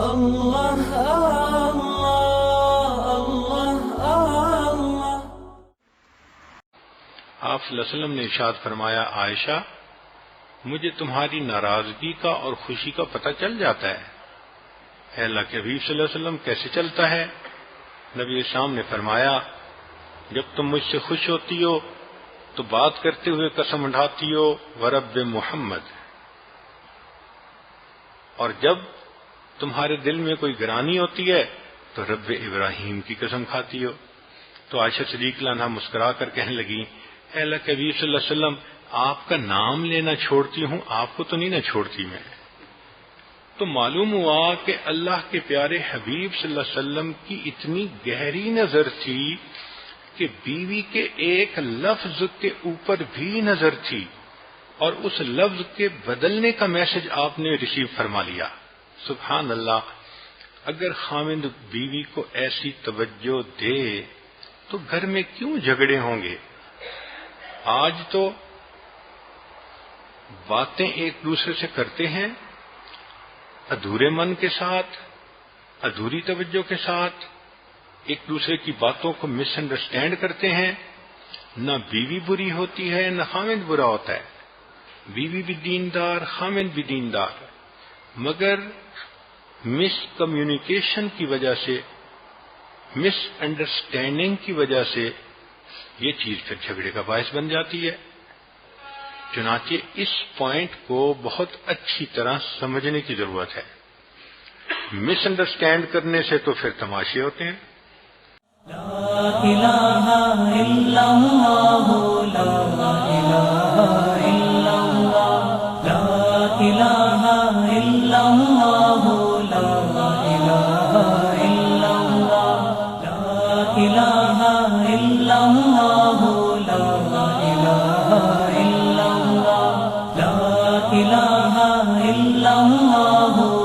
اللہ اللہ اللہ۔ آپ صلی اللہ علیہ وسلم نے ارشاد فرمایا، عائشہ مجھے تمہاری ناراضگی کا اور خوشی کا پتہ چل جاتا ہے۔ اے اللہ کے حبیب صلی اللہ علیہ وسلم کیسے چلتا ہے؟ نبی اسلام نے فرمایا، جب تم مجھ سے خوش ہوتی ہو تو بات کرتے ہوئے قسم اٹھاتی ہو ورب محمد، اور جب تمہارے دل میں کوئی گرانی ہوتی ہے تو رب ابراہیم کی قسم کھاتی ہو۔ تو عائشہ صدیقہ عنہا مسکرا کر کہنے لگی، اے اللہ کے حبیب صلی اللہ علیہ وسلم آپ کا نام لینا چھوڑتی ہوں، آپ کو تو نہیں نہ چھوڑتی میں۔ تو معلوم ہوا کہ اللہ کے پیارے حبیب صلی اللہ علیہ وسلم کی اتنی گہری نظر تھی کہ بیوی کے ایک لفظ کے اوپر بھی نظر تھی، اور اس لفظ کے بدلنے کا میسج آپ نے ریسیو فرما لیا۔ سبحان اللہ، اگر خاوند بیوی کو ایسی توجہ دے تو گھر میں کیوں جھگڑے ہوں گے؟ آج تو باتیں ایک دوسرے سے کرتے ہیں ادھورے من کے ساتھ، ادھوری توجہ کے ساتھ، ایک دوسرے کی باتوں کو مس انڈرسٹینڈ کرتے ہیں۔ نہ بیوی بری ہوتی ہے نہ خاوند برا ہوتا ہے، بیوی بھی دیندار خاوند بھی دیندار، مگر مس کمیونیکیشن کی وجہ سے، مس انڈرسٹینڈنگ کی وجہ سے یہ چیز پھر جھگڑے کا باعث بن جاتی ہے۔ چنانچہ اس پوائنٹ کو بہت اچھی طرح سمجھنے کی ضرورت ہے۔ مس انڈرسٹینڈ کرنے سے تو پھر تماشے ہوتے ہیں۔ لا الہ الا اللہ، لا الہ الا اللہ، لا الہ الا اللہ، لا الہ الا اللہ، لا الہ الا اللہ، لا الہ الا اللہ، لا الہ الا اللہ۔